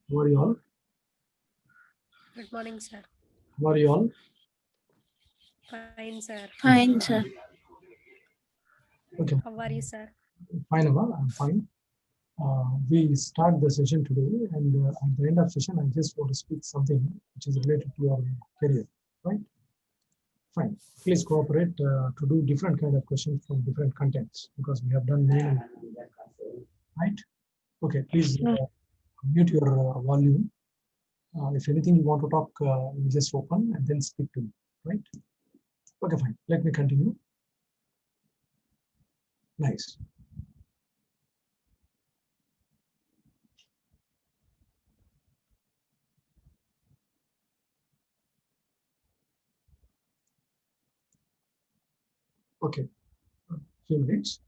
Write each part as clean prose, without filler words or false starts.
How are you all? Good morning, sir. How are you all? Fine, sir. Fine, sir. Okay, How are you, sir? fine, Amma, I'm fine. We start the session today, and at the end of session, I just want to speak something which is related to your career, right? Fine. Please cooperate to do different kind of questions from different contents because we have done many, right? Okay, please mute your volume. If anything you want to talk, you just open and then speak to me, right? Okay, fine. Let me continue. Nice. Okay, a few minutes.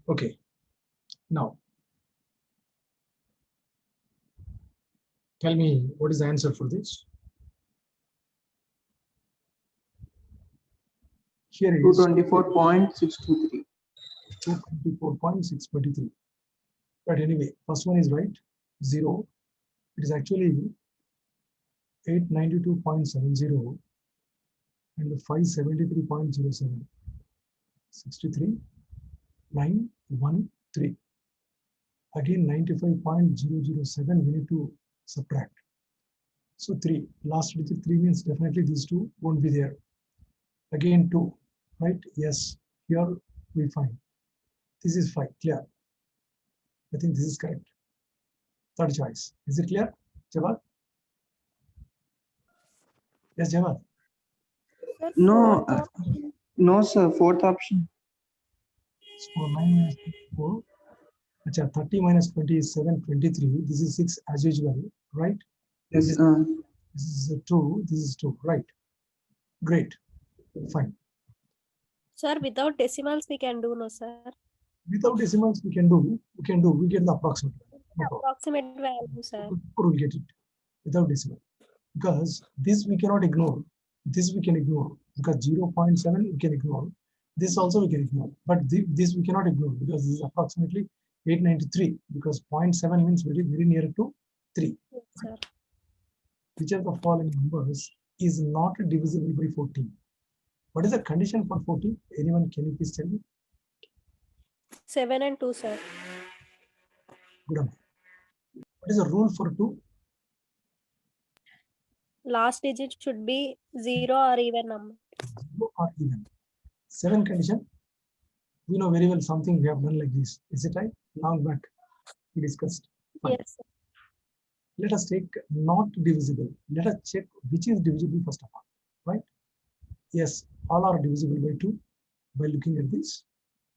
Okay, now tell me what is the answer for this? Here is 224.623. 224.623. But anyway, first one is right, 0. It is actually 892.70 and 573.07. 63, 913. Again 95.007 we need to subtract. So 3, last digit 3 means definitely these two won't be there. Again 2, right? Yes, here we find. This is 5, clear. I think this is correct. Third choice. Is it clear, Jawad? Yes, Jawad. No, no, sir. Fourth option. So 9 minus 4. 30 minus 20 is 7, 23. This is 6 as usual, right? Yes, This is 2. This is 2, right? Great. Fine. Sir, without decimals we can do, no, sir? Without decimals, we get the approximate. No problem. Approximate value, sir. We'll get it without decimal. Because this we cannot ignore. This we can ignore. Because 0.7 we can ignore. This also we can ignore. But this we cannot ignore because this is approximately 893. Because 0.7 means very, very near to 3. Yes, sir. Which of the following numbers is not divisible by 14? What is the condition for 14? Anyone can you please tell me? 7 and 2, sir. Good enough. What is the rule for 2? Last digit should be 0 or even number. 0 or even. 7 condition. We know very well something we have done like this. Is it right? Long back we discussed. Fine. Yes, sir. Let us take not divisible. Let us check which is divisible first of all. Right? Yes, all are divisible by 2 by looking at this.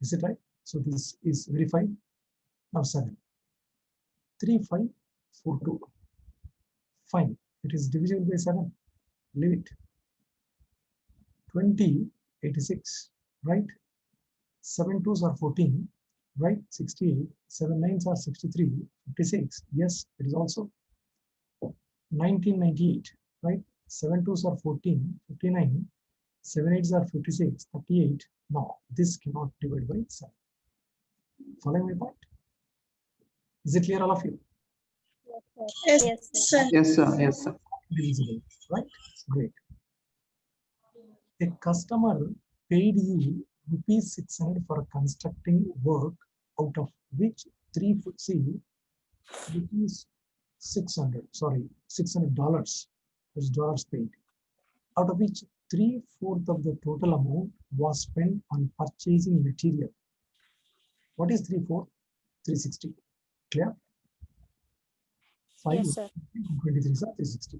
Is it right? So this is verified. Now 7. 3, 5, 4, 2. Fine. It is divisible by 7. Leave it. 20, 86. Right? 7 2s are 14. Right? 68. 7 9s are 63. 56. Yes, it is also 1998. Right? 7 2s are 14. 59. 7 8s are 56. 38. Now, this cannot divide by 7. Following my point? Is it clear, all of you? Yes, sir. Yes, sir. yes, sir. Yes, sir. Divisible, right? Great. A customer paid you rupees 600 for constructing work, out of which rupees 600, sorry, $600, that's dollars paid, out of which 3/4 of the total amount was spent on purchasing material. What is 3/4? 360. Clear? 5 Yes, sir. 23 is 360.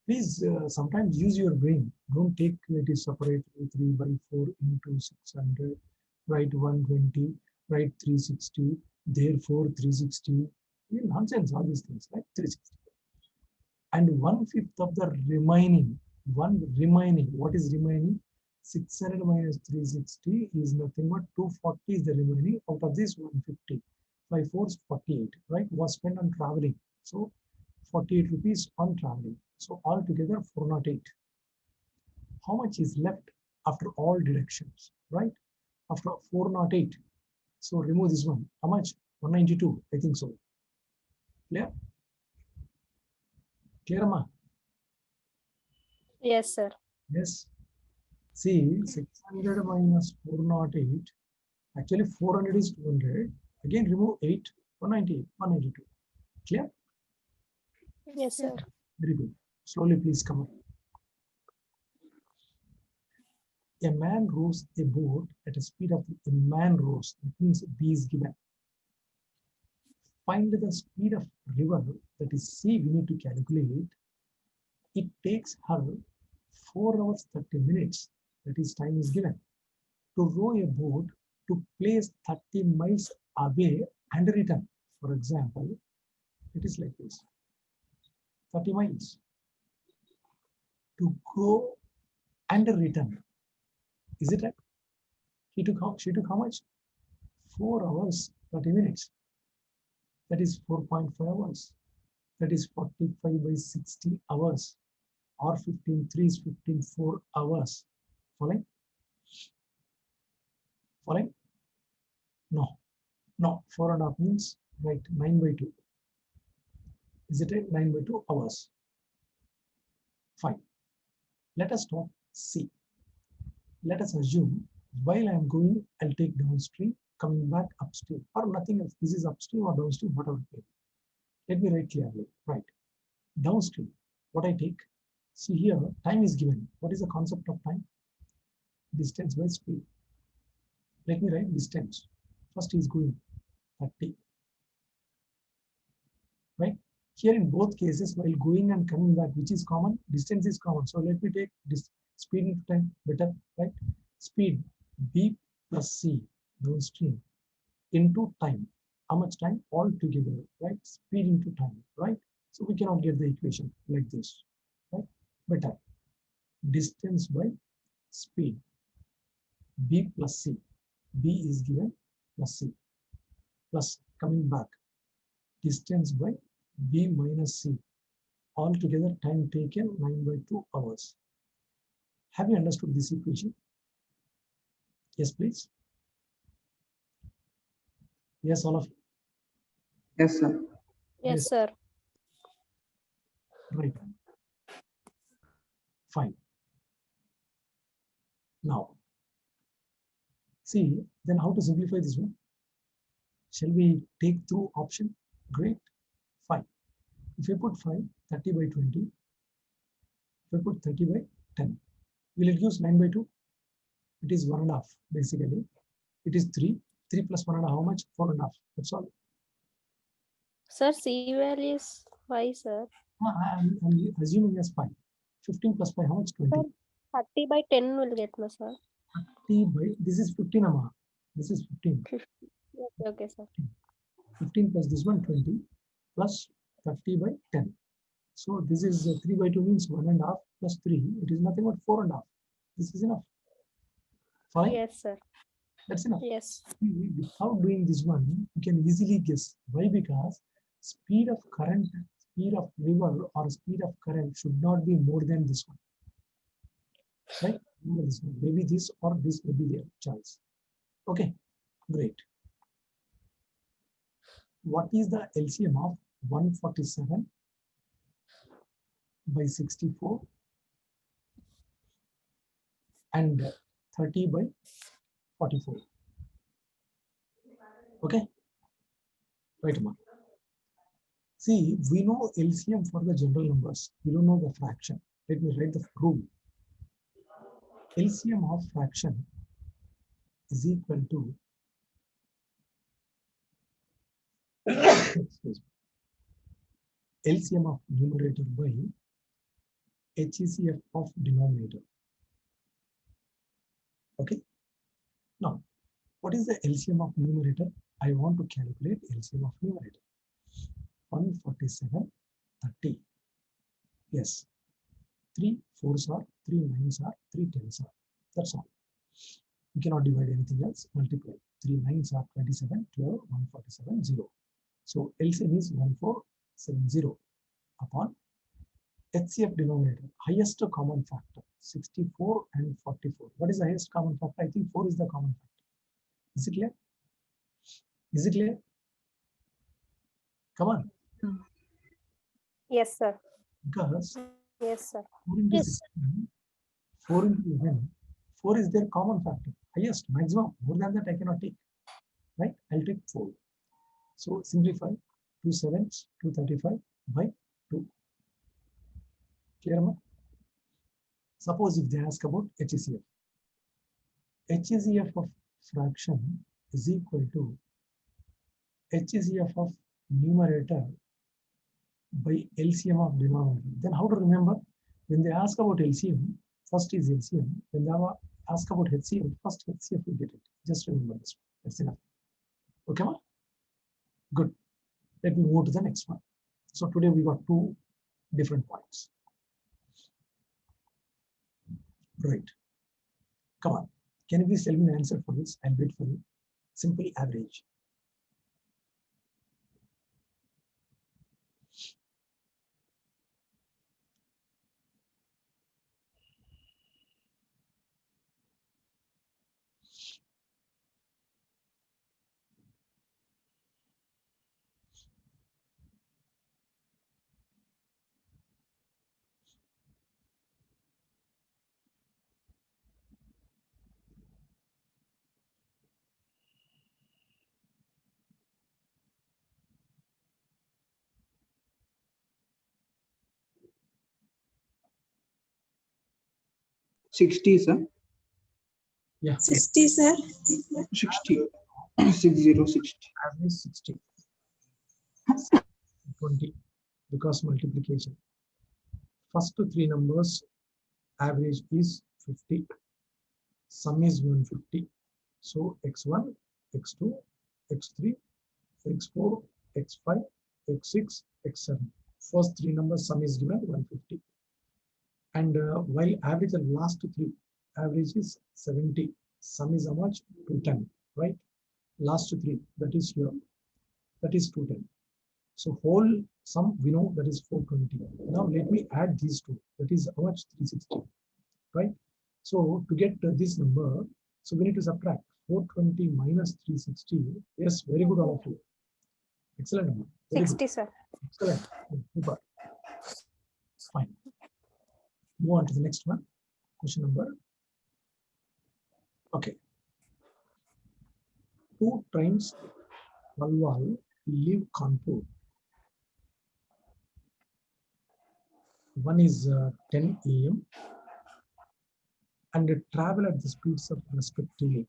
Please sometimes use your brain. Don't take it is separately 3/4 into 600, write 120, write 360, therefore 360. Nonsense, all these things, right? 360. And 1/5 of the remaining, what is remaining? 600 minus 360 is nothing but 240 is the remaining out of this 150. 5 4 48, right? Was spent on traveling. So 48 rupees on traveling. So altogether 408. How much is left after all deductions, right? After 408. So remove this one. How much? 192. I think so. Clear? Clear, Ma? Yes, sir. Yes. See, 600 minus 408. Actually, 400 is 200. Again, remove 8. 198. 192. Clear? Yes, sir. Very good. Slowly, please come on. A man rows a boat at a speed of a man rows. That means B is given. Find the speed of river, that is C, we need to calculate. It takes her 4 hours 30 minutes, that is time is given, to row a boat to place 30 miles away and return. For example, it is like this: 30 miles to go and return. Is it right? She took how much? 4 hours 30 minutes. That is 4.5 hours. That is 45 by 60 hours, or 15 3 is 15 4 hours. Following? Following? No. 4.5 means, right, 9/2. Is it right? 9/2 hours. Fine. Let us talk C. Let us assume while I am going, I'll take downstream, coming back upstream, or nothing else. This is upstream or downstream, whatever. Let me write clearly. Right. Downstream, what I take. See here, time is given. What is the concept of time? Distance by speed. Let me write distance. First is going 30. Right? Here in both cases, while going and coming back, which is common? Distance is common. So let me take this speed into time, better, right? Speed B plus C downstream into time. How much time? All together, right? Speed into time, right? So we cannot get the equation like this, right? Better. Distance by speed. B plus C. B is given plus C. Plus coming back. Distance by B minus C. Altogether time taken 9/2 hours. Have you understood this equation? Yes, please. Yes, all of you. Yes, sir. Yes, sir. Right. Fine. Now, see, then how to simplify this one? Shall we take through option? Great. Fine. If I put 5, 30 by 20, if I put 30 by 10, will it use 9/2? It is 1.5 basically. It is 3. 3 plus 1.5, how much? 4.5. That's all. Sir, C value is 5, sir. I'm assuming as 5. 15 plus 5, how much? 20. Sir, 30 by 10 will get no, sir. 30 by, this is 15, Amma. This is 15. Okay, sir. 15 plus this one, 20, plus 30 by 10. So this is 3/2 means 1.5 plus 3. It is nothing but 4.5. This is enough. Fine. Yes, sir. That's enough. Yes. Without doing this one, you can easily guess. Why? Because speed of current, speed of river or speed of current should not be more than this one. Right? This one. Maybe this or this may be their choice. Okay, great. What is the LCM of 147 by 64 and 30 by 44. Okay, right, Amma. See, we know LCM for the general numbers. We don't know the fraction. Let me write the rule. LCM of fraction is equal to excuse me, LCM of numerator by HCF of denominator. Okay. Now, what is the LCM of numerator? I want to calculate LCM of numerator. 147, 30. Yes. 3 4s are, 3 9s are, 3 10s are. That's all. You cannot divide anything else. Multiply. 3 9s are 27, 12, 147, 0. So LCM is 1470 upon HCF denominator, highest common factor, 64 and 44. What is the highest common factor? I think 4 is the common factor. Is it clear? Is it clear? Come on. Yes, sir. Because Yes, sir. 4 into Yes. 16, 4 into 11, 4 is their common factor, highest, maximum. More than that, I cannot take. Right? I'll take 4. So simplify 2 7s, 235 by 2. Clear? Ma? Suppose if they ask about HCF. HCF of fraction is equal to HCF of numerator by LCM of denominator. Then how to remember? When they ask about LCM, first is LCM. When they ask about HCF, first HCF will get it. Just remember this one. That's enough. Okay, ma? Good. Let me move to the next one. So today we got 2 different points. Right. Come on. Can you please tell me the answer for this? I'll wait for you. Simple average. Sixty, sir. Yeah. 60, sir. 60. 60. Average 60. 20 because multiplication. First 3 numbers average is 50. Sum is 150. So x1, x2, x3, x4, x5, x6, x7. First 3 numbers sum is given 150. And while average the last 3, average is 70. Sum is how much? 210, right? Last 3, that is here. That is 210. So whole sum we know that is 420. Now let me add these 2. That is how much? 360, right? So to get this number, so we need to subtract 420 minus 360. Yes, very good, all of you. Excellent. Very good. 60, sir. Excellent. Super. Fine. Move on to the next one. Question number. Okay. 2 trains Palwal leave Kanpur. One is 10 a.m. and they travel at the speeds of respectively.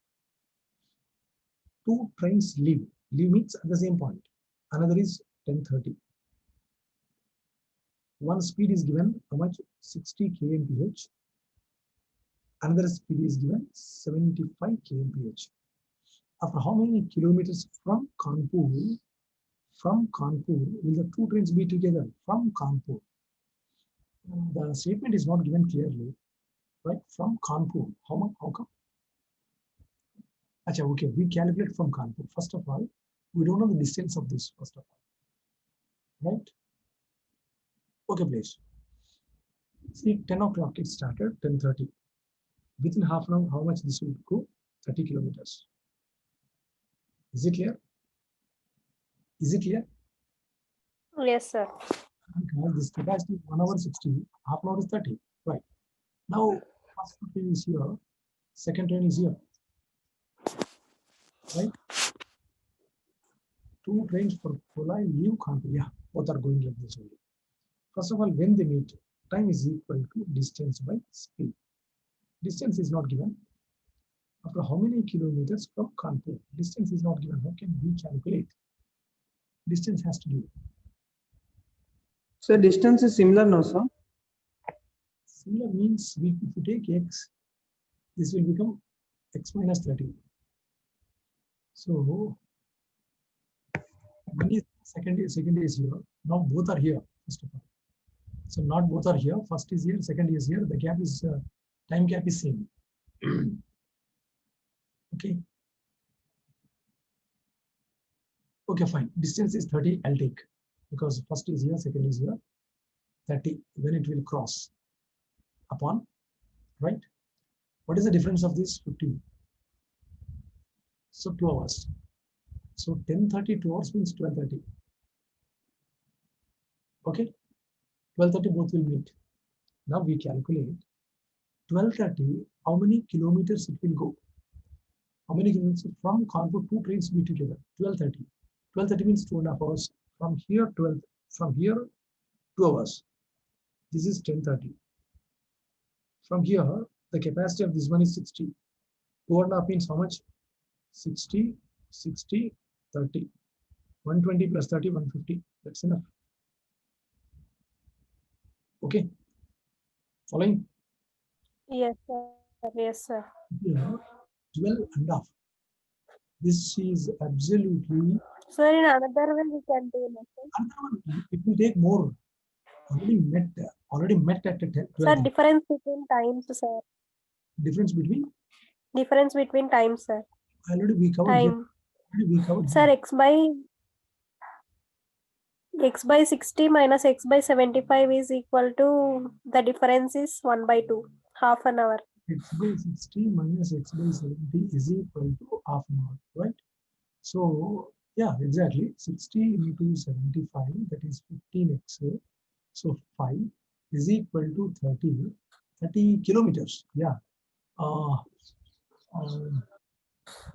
2 trains leave. Leave means at the same point. Another is 10:30. One speed is given how much? 60 kmph. Another speed is given 75 kmph. After how many kilometers from Kanpur will the 2 trains be together? From Kanpur. The statement is not given clearly, right? From Kanpur. How much? How come? Achha, okay, we calculate from Kanpur. First of all, we don't know the distance of this, first of all. Right? Okay, please. See, 10 o'clock it started, 10:30. Within half an hour, how much this will go? 30 kilometers. Is it clear? Is it clear? Yes, sir. Because this capacity is 1 hour 60, half an hour is 30. Right. Now, first thing is here, Second train is here, right? Two trains for Polai leave Kanpur. Yeah, both are going like this only. First of all, when they meet, time is equal to distance by speed. Distance is not given. After how many kilometers from Kanpur? Distance is not given. How can we calculate? Distance has to be. So distance is similar now, sir. Similar means if you take x, this will become x minus 30. So one is second is here. Now both are here, first of all. So not both are here. First is here, second is here. The gap is time gap is same. Okay. Okay, fine. Distance is 30. I'll take because first is here, second is here. 30 when it will cross upon, right? What is the difference of this? 15. So 2 hours. So 10:30 2 hours means 12:30. Okay. 12:30 both will meet. Now we calculate 12:30, how many kilometers it will go? How many kilometers from Kanpur, two trains meet together? 12:30. 12:30 means 2.5 hours. From here 12, from here 2 hours. This is 10:30. From here, the capacity of this one is 60. 2.5 means how much? 60, 60, 30. 120 plus 30, 150. That's enough. Okay. Following? Yes, sir. Yes, sir. Yeah. 12.5. This is absolutely Sir, in another way we can do it. another one. It will take more. Already met at 10, Sir, 12. difference between times, sir. Difference between Difference between times, sir. already we covered here. Time. Already we covered Sir, here. x by 60 minus x by 75 is equal to, the difference is 1/2, half an hour. X by 60 minus x by 70 is equal to half an hour, right? So yeah, exactly. 60 into 75, that is 15x. So 5 is equal to 30 kilometers. Yeah. Uh,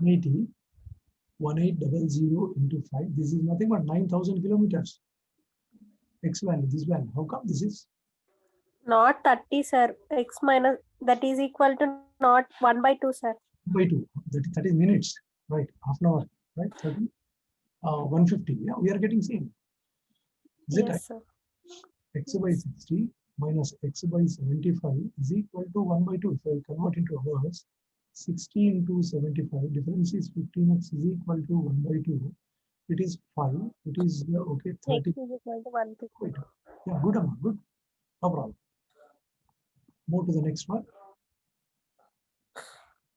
80, 1800 into 5. This is nothing but 9,000 kilometers. X value, this value. How come this is? Not 30, sir. X minus, that is equal to not 1/2, sir. By 2. That is minutes, right? Half an hour, right? 30. 150. Yeah, we are getting same. Is it right? Yes, sir. X by 60 minus x by 75 is equal to 1/2. So I convert into hours. 60 into 75, difference is 15x is equal to 1/2. It is 5. It is okay, X 30. is equal to 150. Yeah, good amount, good. No problem. Move to the next one.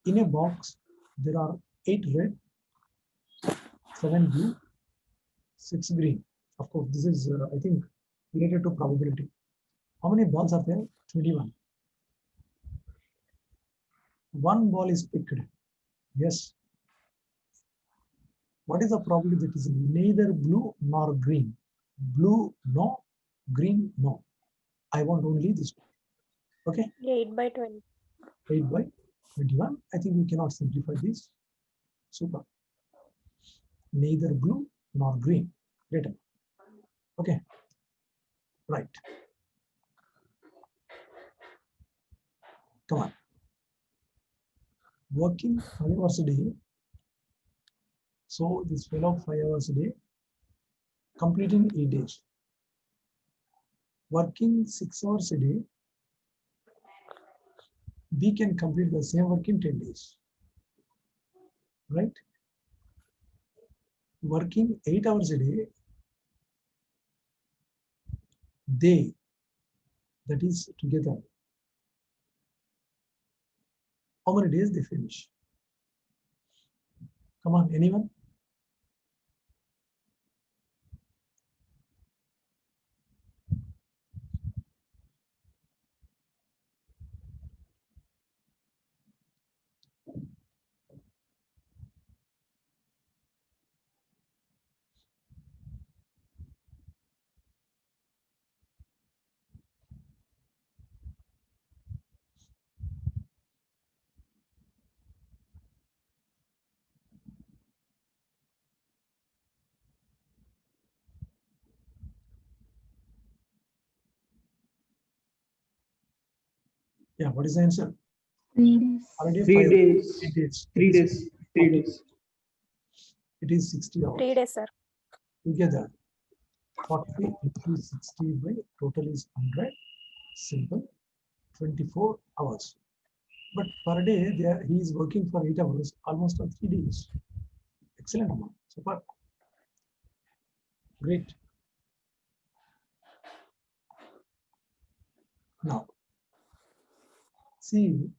In a box, there are 8 red, 7 blue, 6 green. Of course, this is, I think, related to probability. How many balls are there? 21. One ball is picked. Yes. What is the probability that is neither blue nor green? Blue, no. Green, no. I want only this one. Okay. 8/20. 8 by 21. I think we cannot simplify this. Super. Neither blue nor green. Great. Okay. Right. Come on. Working 5 hours a day. So this fellow 5 hours a day, completing 8 days. Working 6 hours a day, we can complete the same work in 10 days. Right? Working 8 hours a day, they, that is together, how many days they finish? Come on, anyone? Yeah, what is the answer? 3 days. Already 3 5 days. 8 days. 3 It is days. 3 days. It is 60 hours. 3 days, sir. Together, 40 into 60 by total is 100. Simple. 24 hours. But per day, he is working for 8 hours, almost on 3 days. Excellent amount. Super. Great. Now, see,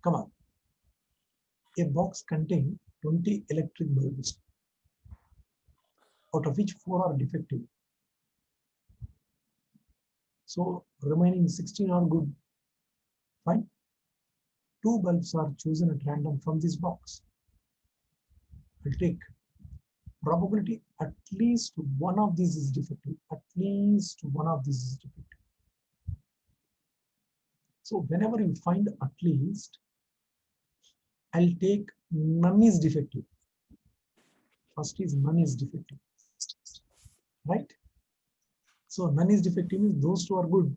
come on. A box contains 20 electric bulbs, out of which 4 are defective. So remaining 16 are good. Fine. 2 bulbs are chosen at random from this box. We'll take probability at least one of these is defective. At least one of these is defective. So whenever you find at least, I'll take none is defective. First is none is defective. Right? So none is defective means those two are good.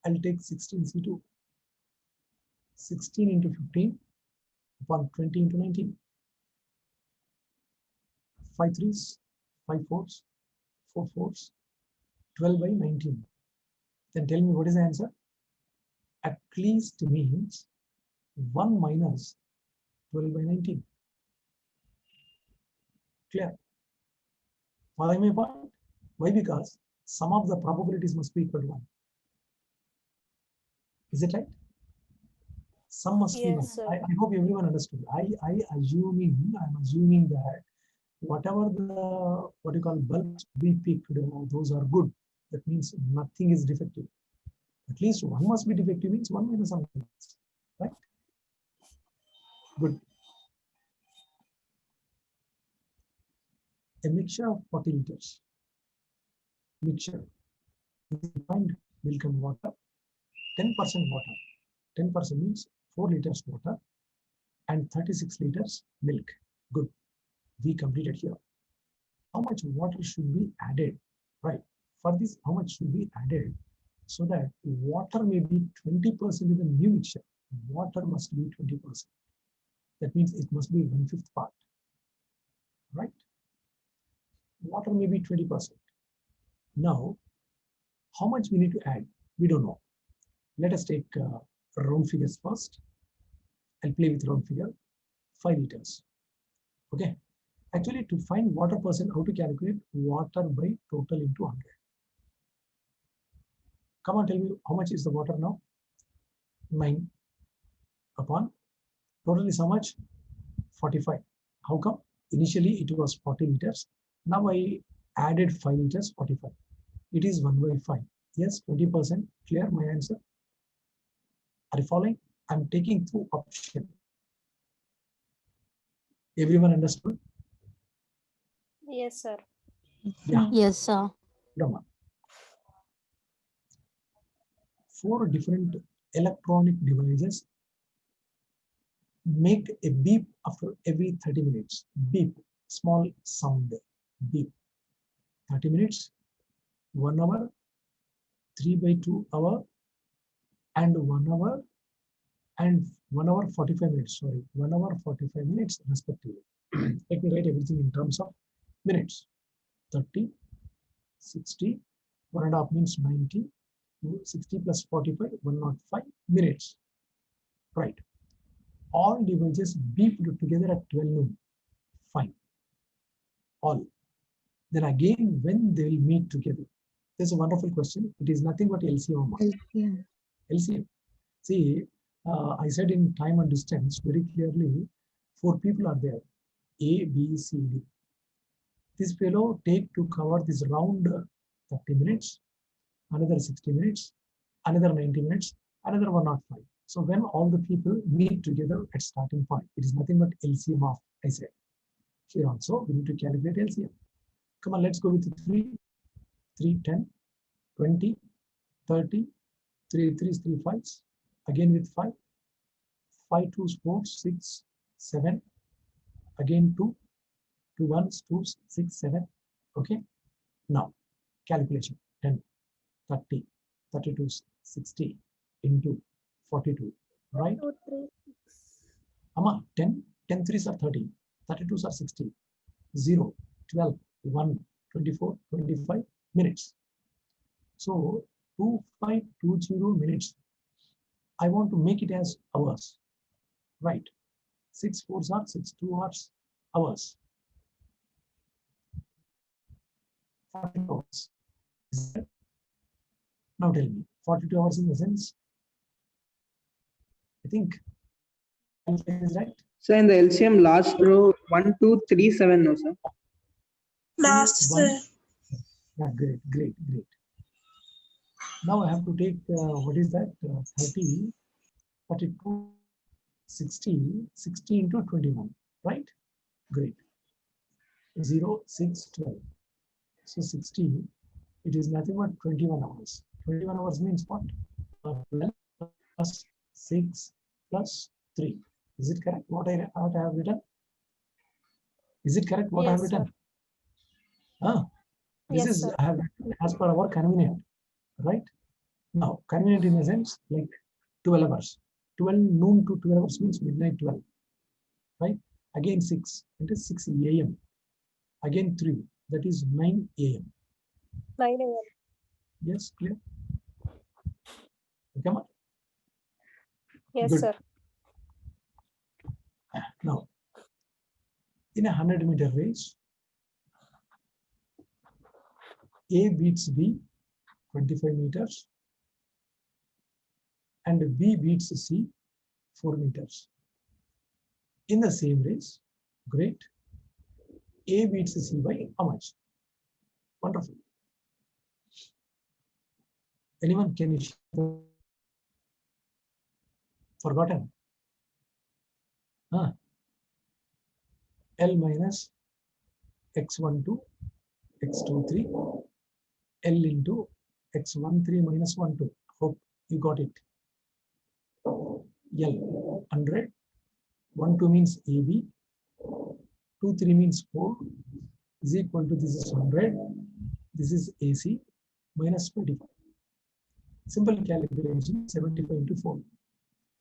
I'll take 16C2. 16 into 15 upon 20 into 19. 5 threes, 5 fours, 4 fours, 12 by 19. Then tell me what is the answer? At least means 1 minus 12 by 19. Clear? Follow my point? Why? Because sum of the probabilities must be equal to 1. Is it right? Sum must be 1. Yes, sir. I hope everyone understood. I'm assuming that whatever the what you call bulbs we picked, those are good. That means nothing is defective. At least one must be defective means 1 minus something else. Right? Good. A mixture of 40 liters. Mixture. Find milk and water. 10% water. 10% means 4 liters water and 36 liters milk. Good. We completed here. How much water should be added? Right. For this, how much should be added so that water may be 20% in the new mixture? Water must be 20%. That means it must be 1/5 part. Right? Water may be 20%. Now, how much we need to add? We don't know. Let us take round figures first. I'll play with round figure. 5 liters. Okay. Actually, to find water percent, how to calculate water by total into 100? Come on, tell me how much is the water now? 9 upon total is how much? 45. How come? Initially it was 40 liters. Now I added 5 liters, 45. It is 1/5. Yes, 20%. Clear my answer? Are you following? I'm taking through option. Everyone understood? Yes, sir. Yeah. Yes, sir. Come on. 4 different electronic devices make a beep after every 30 minutes. Beep, small sound, beep. 30 minutes, 1 hour, 3/2 hour, and 1 hour, and 1 hour 45 minutes. Sorry, 1 hour 45 minutes respectively. Let me write everything in terms of minutes. 30, 60, 1.5 means 90, 60 plus 45, 105 minutes. Right. All devices beeped together at 12 noon. Fine. All. Then again, when they will meet together? There's a wonderful question. It is nothing but LCM. LCM. LCM. See, I said in time and distance very clearly, 4 people are there. A, B, C, D. This fellow take to cover this round 30 minutes, another 60 minutes, another 90 minutes, another 105. So when all the people meet together at starting point, it is nothing but LCM of, I said. Here also, we need to calculate LCM. Come on, let's go with 3, 3, 10, 20, 30, 3 3s, 3 5s, again with 5, 5 2s, 4, 6, 7, again 2, 2 1s, 2, 6, 7. Okay. Now, calculation. 10, 30, 32, 60 into 42, right? 2, 3, 6. Amma, 10 threes are 30, 32s are 60, 0, 12, 1, 24, 25 minutes. So 2520 minutes. I want to make it as hours, right? 6 4s are 6 2 hours, hours. 42 hours. Is that? Now tell me, 42 hours in the sense, I think is right. So in the LCM last row 1, 2, 3, 7, no sir. Last, sir. Yeah, great. Now I have to take what is that? 30, 42, 60 into 21, right? Great. 0, 6, 12. So 60, it is nothing but 21 hours. 21 hours means what? 12 plus 6 plus 3. Is it correct what I have written? Is it correct what I have Yes, written? This Yes, is sir. I have written as per our convenient, right? Now, convenient in a sense like 12 hours. 12 noon to 12 hours means midnight 12, right? Again 6, it is 6 a.m. Again 3, that is 9 a.m. 9 a.m. Yes, clear? Come on. Yes, Good. sir. Now, in a 100-meter race, A beats B 25 meters and B beats C 4 meters. In the same race, great. A beats C by how much? Wonderful. Anyone can you share the forgotten? L minus x12, x23, L into x13 minus 12. Hope you got it. L 100, 12 means AB, 23 means 4 is equal to this is 100, this is AC minus 25. Simple calculation 75 into 4.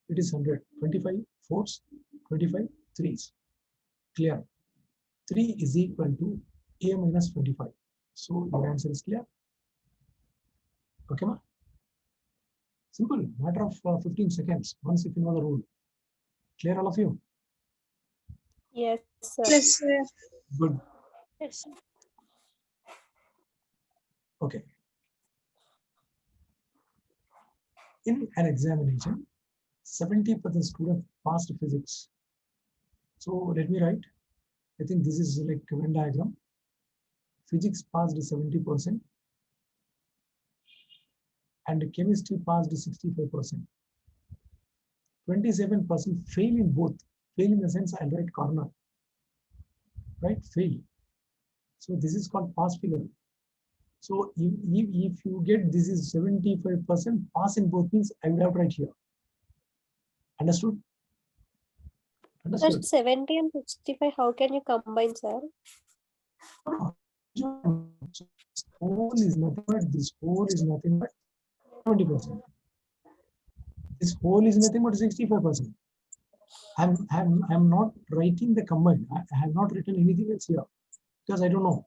It is 100, 25 4s, 25 3s. Clear. 3 is equal to A minus 25. So your answer is clear. Okay, ma? Simple, matter of 15 seconds. Once if you know the rule. Clear, all of you? Yes, sir. Yes, sir. Good. Yes, sir. Okay. In an examination, 70% students passed physics. So let me write. I think this is like a Venn diagram. Physics passed 70% and chemistry passed 65%. 27% fail in both. Fail in the sense I'll write corner. Right? Fail. So this is called pass figure. So if you get this is 75% pass in both means I will have right here. Understood? Understood? Just 70 and 65, how can you combine, sir? Whole is nothing but this whole is nothing but 70%. This whole is nothing but 65%. I'm not writing the combined. I have not written anything else here because I don't know.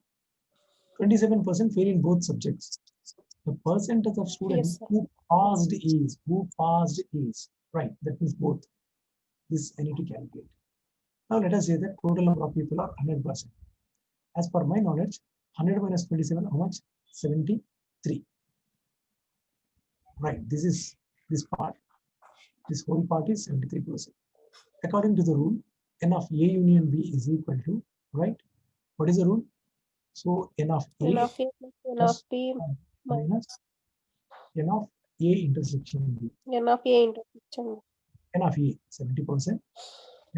27% fail in both subjects. The percentage of students sir. who passed is right. That means both. This I need to calculate. Now let us say that total number of people are 100%. As per my knowledge, 100 minus 27, how much? 73. Right. This is this part. This whole part is 73%. According to the rule, N of A union B is equal to, right? What is the rule? So N of A N of A plus N plus of B minus N of A intersection B. N of A intersection. N of A 70%,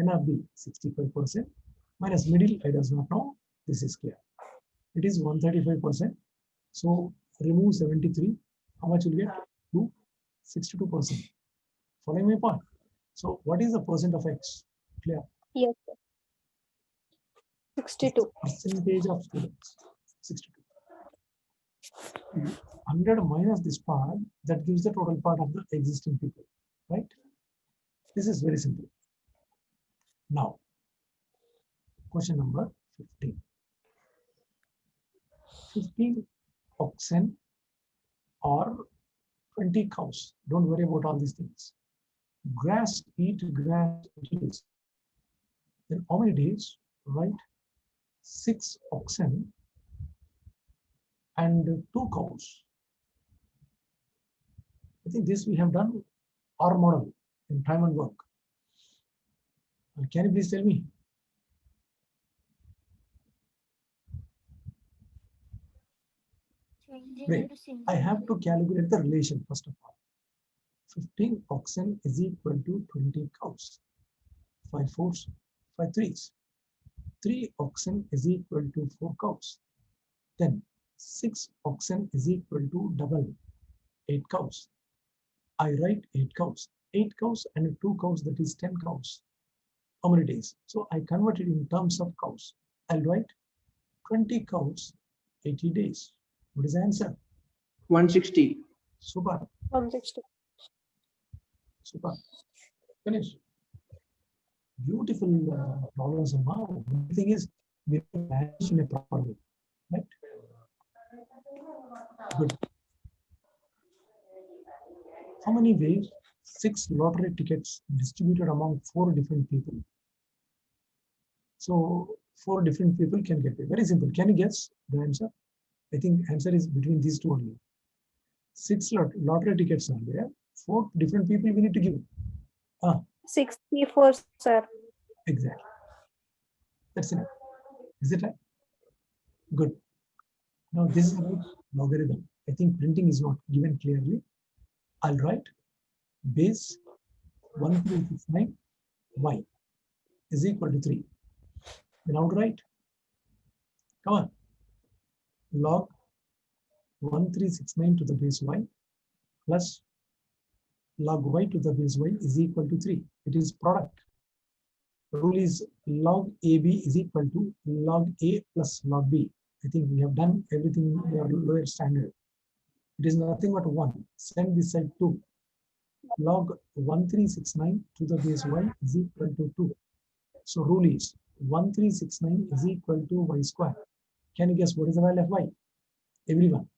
N of B 65%, minus middle I does not know. This is clear. It is 135%. So remove 73. How much will get? 62%. Following my point. So what is the percent of X? Clear. Yes, sir. 62. Percentage of students. 62. 100 minus this part, that gives the total part of the existing people, right? This is very simple. Now, question number 15. 15 oxen or 20 cows. Don't worry about all these things. Grass, eat grass, 80 days. Then how many days, right? 6 oxen and 2 cows. I think this we have done our model in time and work. Can you please tell me? Great. I have to calculate the relation first of all. 15 oxen is equal to 20 cows. 5 fours, 5 threes. 3 oxen is equal to 4 cows. Then 6 oxen is equal to double 8 cows. I write 8 cows. 8 cows and 2 cows, that is 10 cows. How many days? So I convert it in terms of cows. I'll write 20 cows, 80 days. What is the answer? 160. Super. 160. Super. Finish. Beautiful problems. The thing is, we manage in a proper way, right? Good. How many ways? 6 lottery tickets distributed among 4 different people. So 4 different people can get it. Very simple. Can you guess the answer? I think answer is between these two only. 6 lottery tickets are there. 4 different people we need to give. 64, sir. Exactly. That's enough. Is it right? Good. Now this is about logarithm. I think printing is not given clearly. I'll write base 1369 y is equal to 3. Then I'll write, come on, log 1369 to the base y plus log y to the base y is equal to 3. It is product. Rule is log AB is equal to log A plus log B. I think we have done everything in our lower standard. It is nothing but 1. Send this side 2. Log 1369 to the base y is equal to 2. So rule is 1369 is equal to y square. Can you guess what is the value of y? Everyone.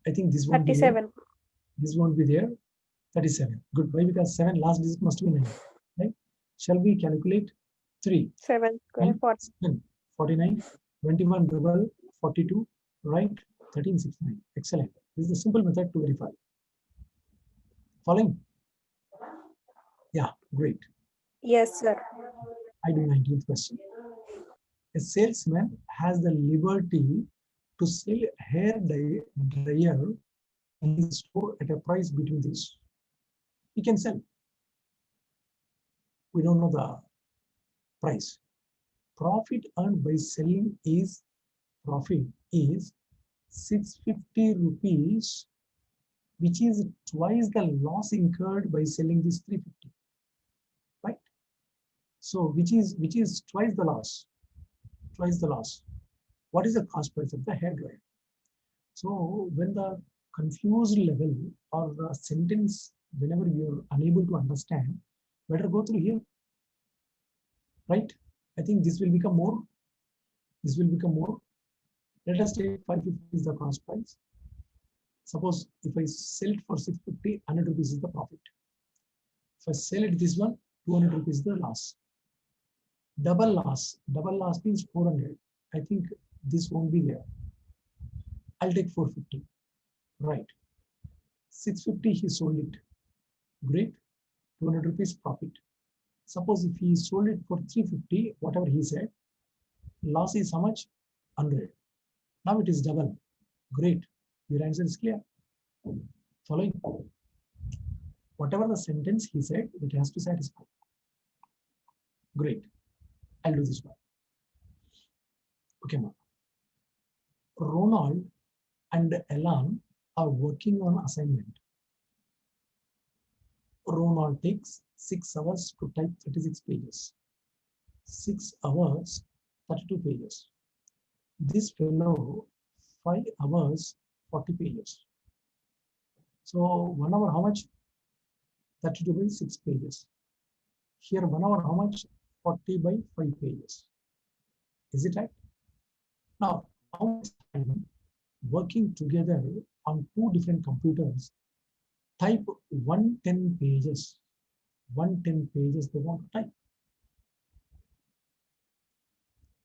I think this won't 37. be there. This won't be there. 37. Good. Why? Because 7 last digit must be 9. Right? Shall we calculate 3? 7 square 40. 49, 21 double 42, right? 1369. Excellent. This is a simple method to verify. Following? Yeah, great. Yes, sir. I do 19th question. A salesman has the liberty to sell hair dryer in his store at a price between these. He can sell. We don't know the price. Profit earned by selling is 650 rupees, which is twice the loss incurred by selling this 350. Right? So which is twice the loss. Twice the loss. What is the cost price of the hair dryer? So when the confused level or the sentence, whenever you're unable to understand, better go through here. Right? I think this will become more. This will become more. Let us take 550 is the cost price. Suppose if I sell it for 650, 100 rupees is the profit. If I sell it this one, 200 rupees is the loss. Double loss means 400. I think this won't be there. I'll take 450. Right. 650 he sold it. Great. 200 rupees profit. Suppose if he sold it for 350, whatever he said, loss is how much? 100. Now it is double. Great. Your answer is clear. Following. Whatever the sentence he said, it has to satisfy. Great. I'll do this one. Okay, ma'am. Ronald and Elan are working on assignment. Ronald takes 6 hours to type 36 pages. 6 hours, 32 pages. This fellow 5 hours, 40 pages. So 1 hour, how much? 32 by 6 pages. Here 1 hour, how much? 40 by 5 pages. Is it right? Now, how much time working together on 2 different computers, type 110 pages. 110 pages they want to type.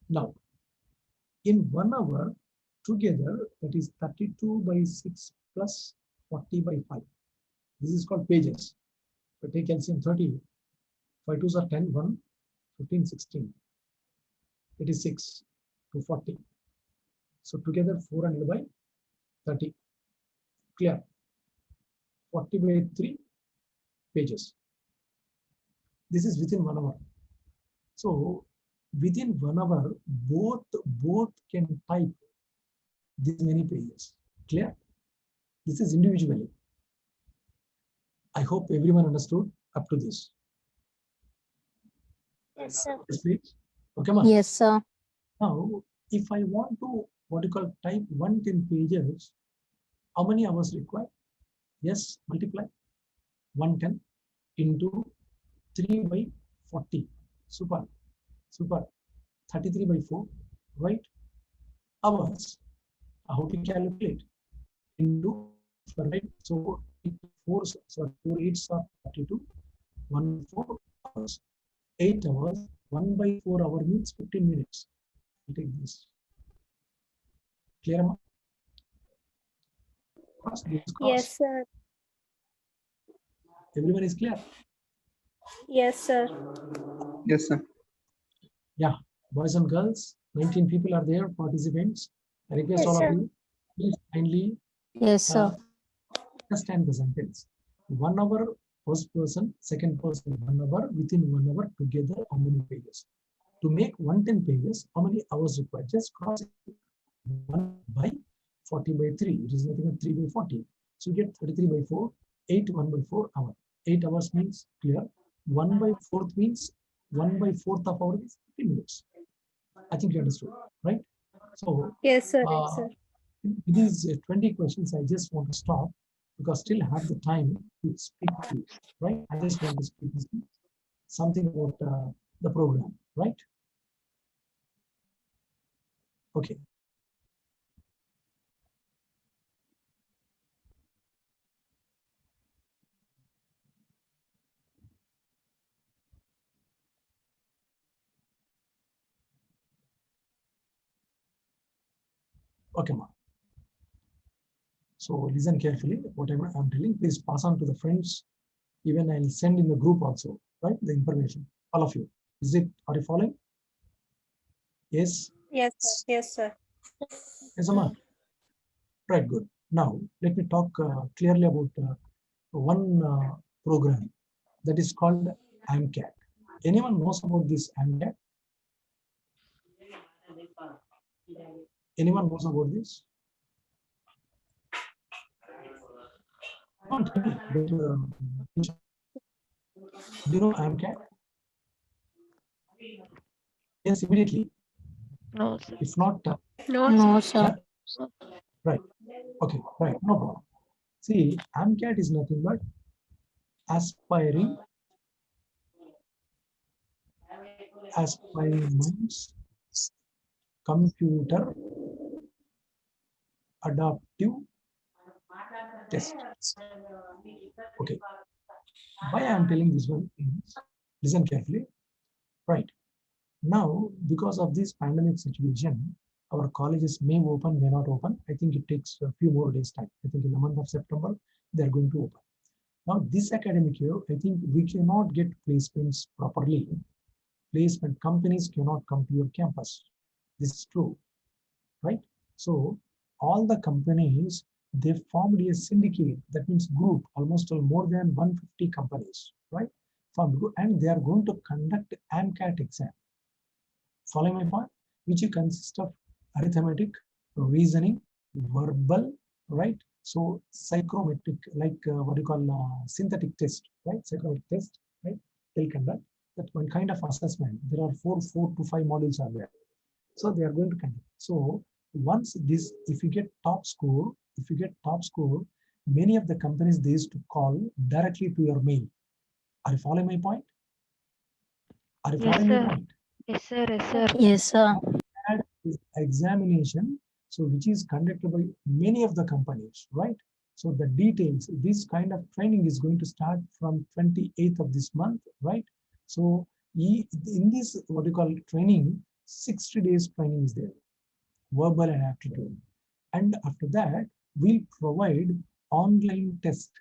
Now, in 1 hour together, that is 32 by 6 plus 40 by 5. This is called pages. So take LCM 30. 5 2s are 10, 1, 15, 16. It is 6 to 40. So together 400 by 30. Clear? 40 by 3 pages. This is within 1 hour. So within 1 hour, both can type this many pages. Clear? This is individually. I hope everyone understood up to this. Yes, sir. Yes, please. Okay, ma? Yes, sir. Now, if I want to what you call type 110 pages, how many hours required? Yes, multiply 110 into 3 by 40. Super. 33 by 4, right? Hours. How to calculate? Into, right? So 4 8s are 32. 1 4 hours. 8 hours. 1 by 4 hour means 15 minutes. I'll take this. Clear? Ma? Yes, sir. Everyone is clear? Yes, sir. Yes, sir. Yeah, boys and girls, 19 people are there, participants. I request Yes, all sir. of you, please kindly Yes, sir. understand the sentence. 1 hour, first person, second person, 1 hour, within 1 hour together, how many pages? To make 110 pages, how many hours required? Just cross it 1 by 40 by 3. It is nothing but 3 by 40. So you get 33 by 4, 8 1 by 4 hour. 8 hours means clear. 1 by 4th means 1 by 4th of hour is 15 minutes. I think you understood, right? So Yes, sir. Yes, sir. with these 20 questions, I just want to stop because still have the time to speak to you, right? I just want to speak something about the program, right? Okay. Okay, ma. So listen carefully, whatever I'm telling, please pass on to the friends. Even I'll send in the group also, right? The information, all of you. Are you following? Yes? Yes, sir. Yes, sir. Yes, Amma. Right, good. Now, let me talk clearly about one program that is called AMCAT. Anyone knows about this AMCAT? Anyone knows about this? Don't tell me, but, do you know AMCAT? Yes, immediately. No, sir. If not, No, No, yeah, sir. right. Okay, right, no problem. See, AMCAT is nothing but aspiring minds computer adaptive test. Okay. Why I am telling this one is, listen carefully. Right. Now, because of this pandemic situation, our colleges may open, may not open. I think it takes a few more days time. I think in the month of September, they're going to open. Now, this academic year, I think we cannot get placements properly. Placement companies cannot come to your campus. This is true, right? So all the companies, they formed a syndicate, that means group, almost more than 150 companies, right? And they are going to conduct AMCAT exam. Follow my point? Which consists of arithmetic, reasoning, verbal, right? So psychometric, like what you call synthetic test, right? Psychometric test, right? They'll conduct that one kind of assessment. There are 4 to 5 modules are there. So they are going to conduct. So once this, if you get top score, many of the companies, they used to call directly to your mail. Are you following my point? Are you Yes, following my sir. point? Yes, sir. Yes, sir. Yes, sir. Had this examination, so which is conducted by many of the companies, right? So the details, this kind of training is going to start from 28th of this month, right? So in this, what you call training, 60 days training is there, verbal and aptitude. And after that, we'll provide online test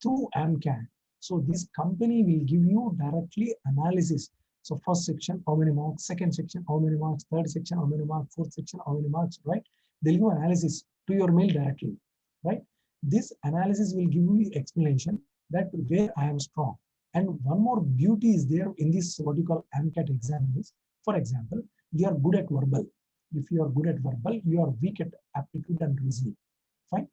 through AMCAT. So this company will give you directly analysis. So first section, how many marks, second section, how many marks, third section, how many marks, fourth section, how many marks, right? They'll give analysis to your mail directly, right? This analysis will give you explanation that where I am strong. And one more beauty is there in this, what you call AMCAT exam is, for example, you are good at verbal. If you are good at verbal, you are weak at aptitude and reasoning. Fine.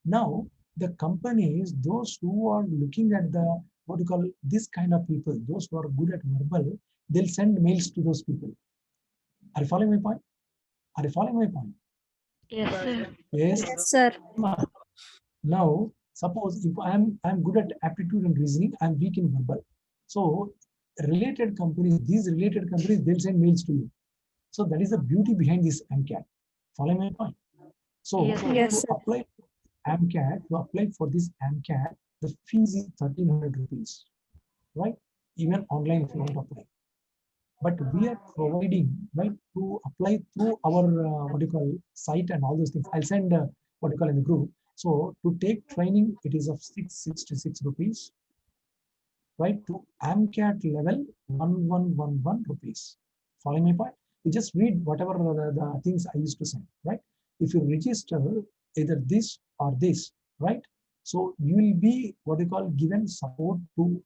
Now, the companies, those who are looking at the, what you call this kind of people, those who are good at verbal, they'll send mails to those people. Are you following my point? Are you following my point? Yes, sir. Yes. Yes, sir. Now, suppose if I'm good at aptitude and reasoning, I'm weak in verbal. So related companies, these related companies, they'll send mails to you. So that is the beauty behind this AMCAT. Follow my point. So Yes, Yes, to sir. apply AMCAT, to apply for this AMCAT, the fees is 1300 rupees, right? Even online if you want to apply. But we are providing, right, to apply through our what you call site and all those things. I'll send what you call in the group. So to take training, it is of 666 rupees, right? To AMCAT level 1111 rupees. Following my point? You just read whatever the things I used to send, right? If you register either this or this, right? So you will be what you call given support to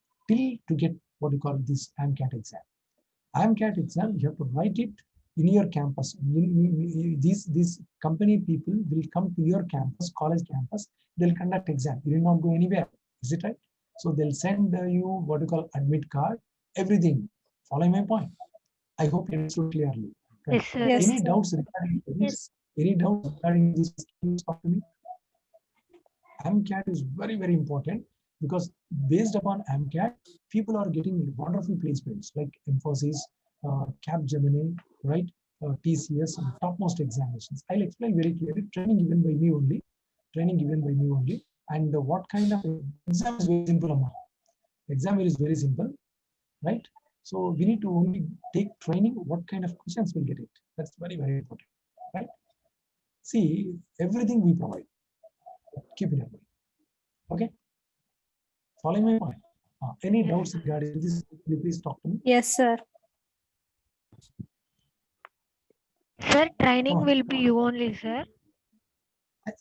get what you call this AMCAT exam. AMCAT exam, you have to write it in your campus. These company people will come to your campus, college campus, they'll conduct exam. You will not go anywhere. Is it right? So they'll send you what you call admit card, everything. Follow my point. I hope you understood clearly. Right. Yes, sir. Yes, Any sir. doubts regarding this? Yes. Any doubts regarding this? Talk to me. AMCAT is very, very important because based upon AMCAT, people are getting wonderful placements like Infosys, Capgemini, right? TCS, and topmost examinations. I'll explain very clearly. Training given by me only. And what kind of exam is very simple, Amma. Exam is very simple, right? So we need to only take training. What kind of questions we'll get it? That's very, very important, right? See, everything we provide. Keep it in mind. Okay. Following my point. Any doubts regarding this? Will you please talk to me? Yes, sir. Sir, training Oh. will be you only, sir.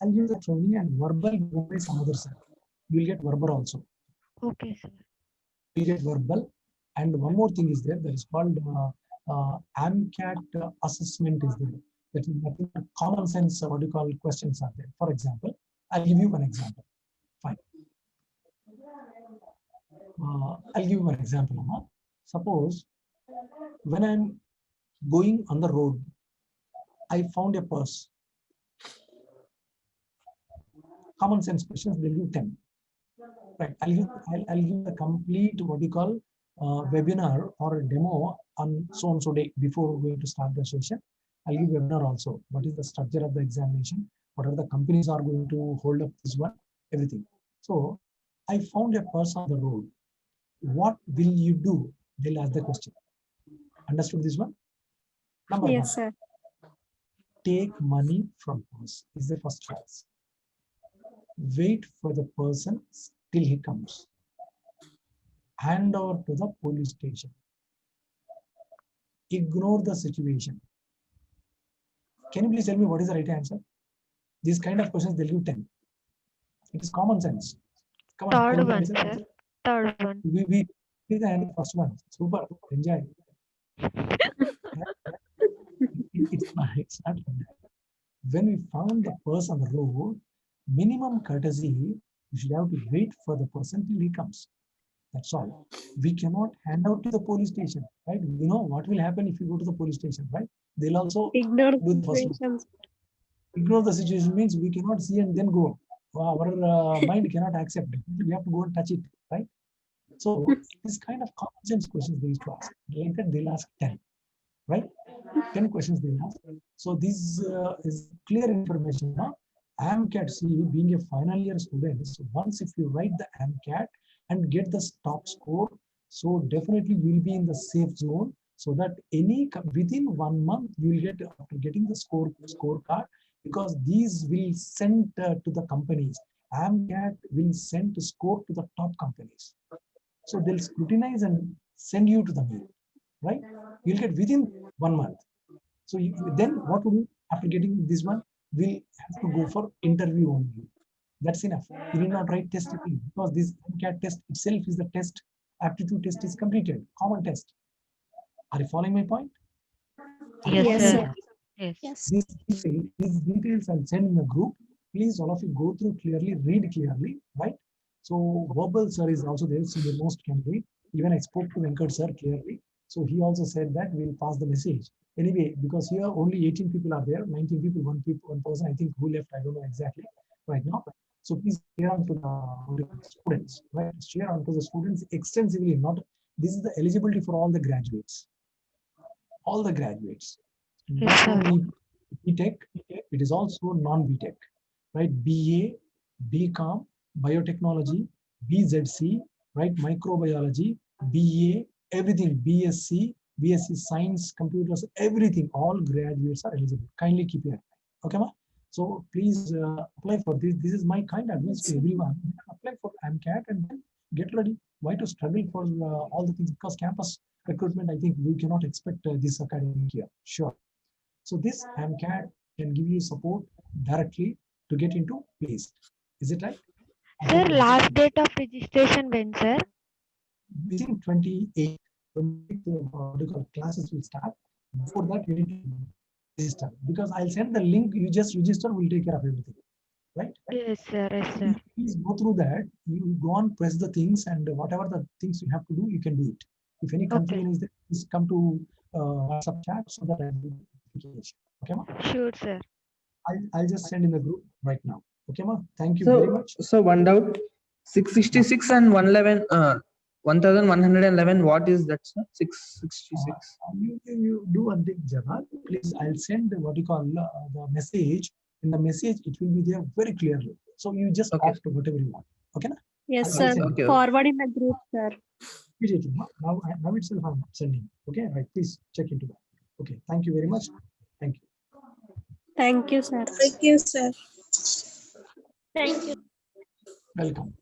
I'll give the training and verbal by some other side. You'll get verbal also. Okay, sir. You'll get verbal. And one more thing is there that is called AMCAT assessment is there. That is nothing but common sense, what you call questions are there. For example, I'll give you one example. Fine. I'll give you one example. Amma. Suppose when I'm going on the road, I found a purse. Common sense questions, they'll give 10. Right. I'll give the complete what you call webinar or a demo on so and so day before going to start the session. I'll give webinar also. What is the structure of the examination? What are the companies are going to hold up this one? Everything. So I found a person on the road. What will you do? They'll ask the question. Understood this one? Number Yes, one. sir. Take money from us is the first choice. Wait for the person till he comes. Hand over to the police station. Ignore the situation. Can you please tell me what is the right answer? These kind of questions, they'll give 10. It is common sense. Come on, Third can you one, answer? sir. Third one. We did the first one. Super. Enjoy. It's not like that. When we found the person on the road, minimum courtesy, you should have to wait for the person till he comes. That's all. We cannot hand out to the police station, right? You know what will happen if you go to the police station, right? They'll also Ignore do the first one. situations. Ignore the situation means we cannot see and then go. Our mind cannot accept it. We have to go and touch it, right? So this kind of common sense questions they used to ask. Like that, they'll ask 10, right? 10 questions they'll ask. So this is clear information. Now, AMCAT, see, being a final year student, so once if you write the AMCAT and get the top score, so definitely you will be in the safe zone, so that within 1 month you will get, after getting the scorecard, because these will send to the companies. AMCAT will send the score to the top companies. So they'll scrutinize and send you to the mail, right? You'll get within 1 month. So then what will you, after getting this one, we'll have to go for interview only. That's enough. You need not write test because this MCAT test itself is the test. Aptitude test is completed, common test. Are you following my point? Yes, Yes, sir. sir. Yes. Yes. These details I'll send in the group. Please, all of you go through clearly, read clearly, right? So verbal sir is also there, senior most candidate. Even I spoke to Venkat sir clearly. So he also said that we'll pass the message. Anyway, because here only 18 people are there, 19 people, one person, I think who left, I don't know exactly right now. So please share on to the students, right? Share on to the students extensively. Not this is the eligibility for all the graduates. All the graduates. Yes, Not sir. only BTech, it is also non-BTech, right? BA, BCom, biotechnology, BZC, right? Microbiology, BA, everything, BSc, BSc Science, computers, everything, all graduates are eligible. Kindly keep your mind. Okay, ma? So please apply for this. This is my kind advice to everyone. Apply for AMCAT and then get ready. Why to struggle for all the things? Because campus recruitment, I think we cannot expect this academic year. Sure. So this AMCAT can give you support directly to get into place. Is it right? Sir, last date of registration when, sir? Within 28, classes will start. Before that, you need to register, because I'll send the link. You just register, we'll take care of everything. Right? Yes, sir. Yes, sir. Please go through that. You go on, press the things, and whatever the things you have to do, you can do it. If any confusion is there, please come to WhatsApp chat so that I will notification. Okay, ma? Sure, sir. I'll just send in the group right now. Okay, ma? Thank you So, very much. so one doubt, 666 and 111, 1111, what is that, sir? 666. You do one thing, Jawad. Please, I'll send what you call the message. In the message, it will be there very clearly. So you just Okay. opt whatever you want. Okay, na? Yes, I'll sir. send it. Okay. Forward in the group, sir. Immediately. Now itself I'm sending. Okay, right. Please check into that. Okay. Thank you very much. Thank you. Thank you, sir. Thank you, sir. Thank you. Welcome.